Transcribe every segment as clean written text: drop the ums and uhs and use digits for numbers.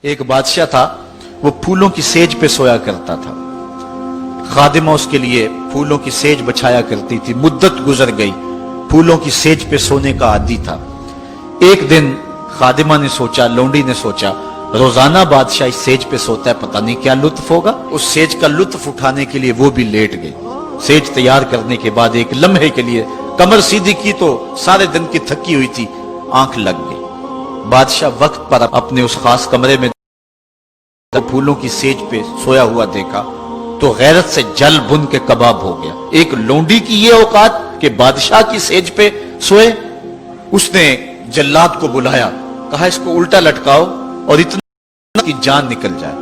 ایک بادشاہ تھا، وہ پھولوں کی سیج پہ سویا کرتا تھا۔ خادمہ اس کے لیے پھولوں کی سیج بچھایا کرتی تھی۔ مدت گزر گئی، پھولوں کی سیج پہ سونے کا عادی تھا۔ ایک دن خادمہ نے سوچا، لونڈی نے سوچا، روزانہ بادشاہ اس سیج پہ سوتا ہے، پتہ نہیں کیا لطف ہوگا۔ اس سیج کا لطف اٹھانے کے لیے وہ بھی لیٹ گئی۔ سیج تیار کرنے کے بعد ایک لمحے کے لیے کمر سیدھی کی تو سارے دن کی تھکی ہوئی تھی، آنکھ لگ گئی۔ بادشاہ وقت پر اپنے اس خاص کمرے میں پھولوں کی سیج پہ سویا ہوا دیکھا تو غیرت سے جل بن کے کباب ہو گیا۔ ایک لونڈی کی یہ اوقات کہ بادشاہ کی سیج پہ سوئے۔ اس نے جلاد کو بلایا، کہا اس کو الٹا لٹکاؤ اور اتنا کی جان نکل جائے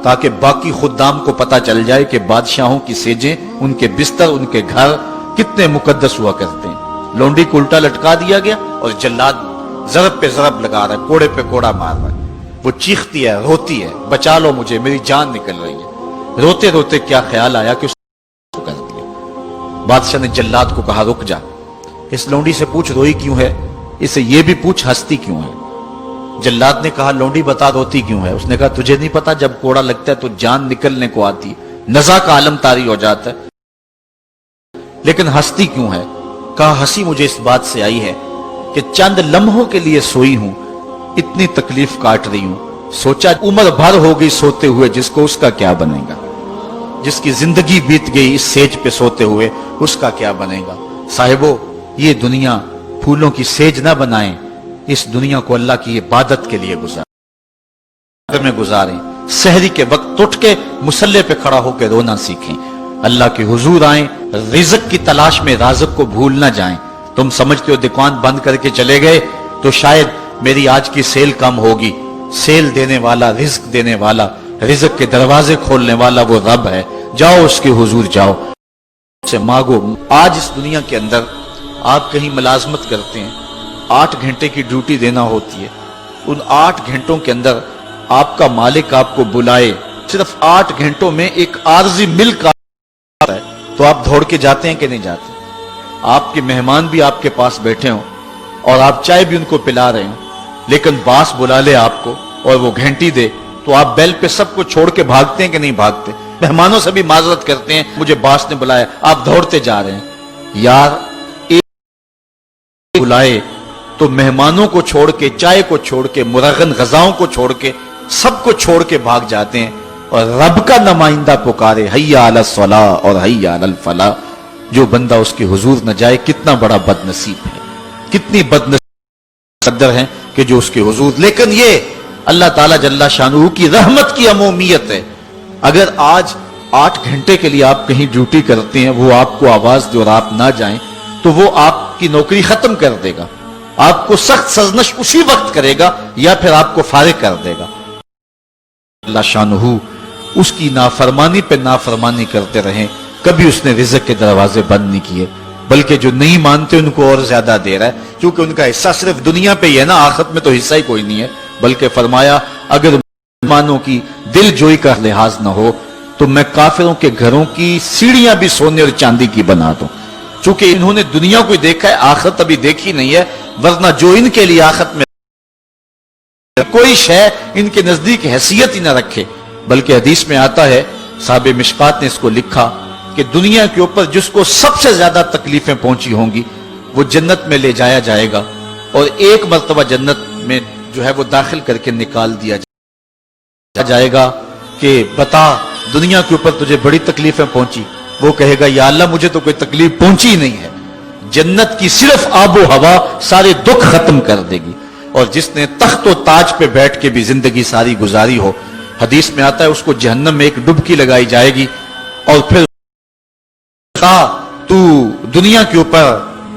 تاکہ باقی خدام کو پتا چل جائے کہ بادشاہوں کی سیجیں، ان کے بستر، ان کے گھر کتنے مقدس ہوا کرتے ہیں۔ لونڈی کو الٹا لٹکا دیا گیا اور جلاد ضرب پہ ضرب لگا رہا ہے، کوڑے پہ کوڑا مار رہا ہے۔ وہ چیختی ہے، روتی ہے، بچا لو مجھے، میری جان نکل رہی ہے۔ روتے روتے کیا خیال آیا کہ اس کو کر دیا۔ بادشاہ نے جلاد کو کہا رک جا، اس لونڈی سے پوچھ روئی کیوں ہے، اسے یہ بھی پوچھ ہنستی کیوں ہے۔ جلاد نے کہا لونڈی بتا روتی کیوں ہے۔ اس نے کہا تجھے نہیں پتا جب کوڑا لگتا ہے تو جان نکلنے کو آتی ہے، نزا کا عالم طاری ہو جاتا ہے، لیکن ہنستی کیوں ہے۔ کہا ہنسی مجھے اس بات سے آئی ہے کہ چند لمحوں کے لیے سوئی ہوں، اتنی تکلیف کاٹ رہی ہوں، سوچا عمر بھر ہو گئی سوتے ہوئے، جس کو اس کا کیا بنے گا، جس کی زندگی بیت گئی اس سیج پہ سوتے ہوئے، اس کا کیا بنے گا۔ صاحبو، یہ دنیا پھولوں کی سیج نہ بنائیں، اس دنیا کو اللہ کی عبادت کے لیے گزاریں۔ سحری کے وقت اٹھ کے مصلے پہ کھڑا ہو کے رونا سیکھیں، اللہ کے حضور آئیں، رزق کی تلاش میں رازق کو بھول نہ جائیں۔ تم سمجھتے ہو دکان بند کر کے چلے گئے تو شاید میری آج کی سیل کم ہوگی۔ سیل دینے والا، رزق دینے والا، رزق کے دروازے کھولنے والا وہ رب ہے۔ جاؤ اس کے حضور، جاؤ سے مانگو۔ آج اس دنیا کے اندر آپ کہیں ملازمت کرتے ہیں، 8 گھنٹے کی ڈیوٹی دینا ہوتی ہے۔ ان 8 گھنٹوں کے اندر آپ کا مالک آپ کو بلائے، صرف 8 گھنٹوں میں ایک عارضی ملک آتا ہے تو آپ دوڑ کے جاتے ہیں کہ نہیں جاتے؟ آپ کے مہمان بھی آپ کے پاس بیٹھے ہوں اور آپ چائے بھی ان کو پلا رہے ہوں، لیکن باس بلا لے آپ کو اور وہ گھنٹی دے تو آپ بیل پہ سب کو چھوڑ کے بھاگتے ہیں کہ نہیں بھاگتے؟ مہمانوں سے بھی معذرت کرتے ہیں، مجھے باس نے بلایا، آپ دوڑتے جا رہے ہیں۔ یار ایک بلائے تو مہمانوں کو چھوڑ کے، چائے کو چھوڑ کے، مرغن غذاؤں کو چھوڑ کے، سب کو چھوڑ کے بھاگ جاتے ہیں، اور رب کا نمائندہ پکارے حی علی الصلاۃ اور حی علی الفلاح۔ جو بندہ اس کے حضور نہ جائے کتنا بڑا بد نصیب ہے، کتنی بد نصیب قدر ہے کہ جو اس کے حضور۔ لیکن یہ اللہ تعالیٰ جل شانہ کی رحمت کی عمومیت ہے۔ اگر آج 8 گھنٹے کے لیے آپ کہیں ڈیوٹی کرتے ہیں، وہ آپ کو آواز دے اور آپ نہ جائیں تو وہ آپ کی نوکری ختم کر دے گا، آپ کو سخت سرزنش اسی وقت کرے گا یا پھر آپ کو فارغ کر دے گا۔ اللہ شانہ اس کی نافرمانی پہ نافرمانی کرتے رہیں، کبھی اس نے رزق کے دروازے بند نہیں کیے، بلکہ جو نہیں مانتے ان کو اور زیادہ دے رہا ہے، کیونکہ ان کا حصہ صرف دنیا پہ ہی ہے نا، آخرت میں تو حصہ ہی کوئی نہیں ہے۔ بلکہ فرمایا اگر مسلمانوں کی دل جوئی کا لحاظ نہ ہو تو میں کافروں کے گھروں کی سیڑھیاں بھی سونے اور چاندی کی بنا دوں، چونکہ انہوں نے دنیا کو دیکھا ہے، آخرت ابھی دیکھی نہیں ہے، ورنہ جو ان کے لیے آخرت میں کوئی شے ان کے نزدیک حیثیت ہی نہ رکھے۔ بلکہ حدیث میں آتا ہے، صاحب مشکات نے اس کو لکھا کہ دنیا کے اوپر جس کو سب سے زیادہ تکلیفیں پہنچی ہوں گی وہ جنت میں لے جایا جائے گا، اور ایک مرتبہ جنت میں جو ہے وہ داخل کر کے نکال دیا جائے گا کہ بتا دنیا کے اوپر تجھے بڑی تکلیفیں پہنچی؟ وہ کہے گا یا اللہ مجھے تو کوئی تکلیف پہنچی ہی نہیں ہے۔ جنت کی صرف آب و ہوا سارے دکھ ختم کر دے گی۔ اور جس نے تخت و تاج پہ بیٹھ کے بھی زندگی ساری گزاری ہو، حدیث میں آتا ہے اس کو جہنم میں ایک ڈبکی لگائی جائے گی، اور پھر تو دنیا کے اوپر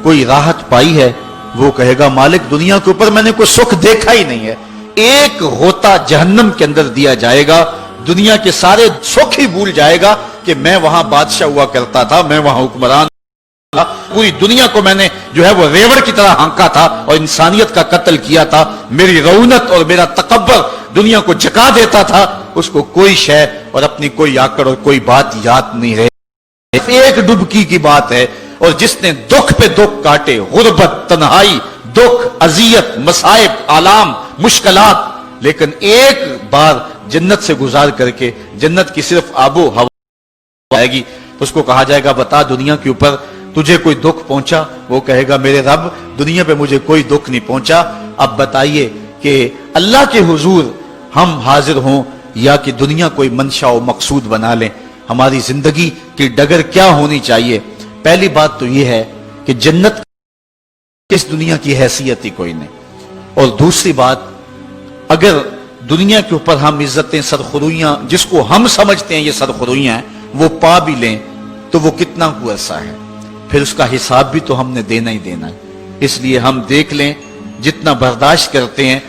کوئی راحت پائی ہے؟ وہ کہے گا مالک دنیا کے اوپر میں نے کوئی سکھ دیکھا ہی نہیں ہے۔ ایک ہوتا جہنم کے اندر دیا جائے گا، دنیا کے سارے سکھ ہی بھول جائے گا کہ میں وہاں بادشاہ ہوا کرتا تھا، میں وہاں حکمران تھا، پوری دنیا کو میں نے جو ہے وہ ریوڑ کی طرح ہانکا تھا اور انسانیت کا قتل کیا تھا، میری رونت اور میرا تکبر دنیا کو جکا دیتا تھا۔ اس کو کوئی شے اور اپنی کوئی آکڑ اور کوئی بات یاد نہیں رہے، ایک ڈبکی کی بات ہے۔ اور جس نے دکھ پہ دکھ کاٹے، غربت، تنہائی، دکھ، اذیت، مصائب، آلام، مشکلات، لیکن ایک بار جنت سے گزار کر کے جنت کی صرف آب و ہوا آئے گی تو اس کو کہا جائے گا بتا دنیا کے اوپر تجھے کوئی دکھ پہنچا؟ وہ کہے گا میرے رب دنیا پہ مجھے کوئی دکھ نہیں پہنچا. اب بتائیے کہ اللہ کے حضور ہم حاضر ہوں یا کہ دنیا کوئی منشا و مقصود بنا لیں؟ ہماری زندگی کی ڈگر کیا ہونی چاہیے؟ پہلی بات تو یہ ہے کہ جنت اس دنیا کی حیثیت ہی کوئی نہیں. اور دوسری بات اگر دنیا کے اوپر ہم عزتیں سرخرویاں جس کو ہم سمجھتے ہیں یہ سرخرویاں ہیں وہ پا بھی لیں تو وہ کتنا کو عرصہ ہے، پھر اس کا حساب بھی تو ہم نے دینا ہی دینا ہے. اس لیے ہم دیکھ لیں جتنا برداشت کرتے ہیں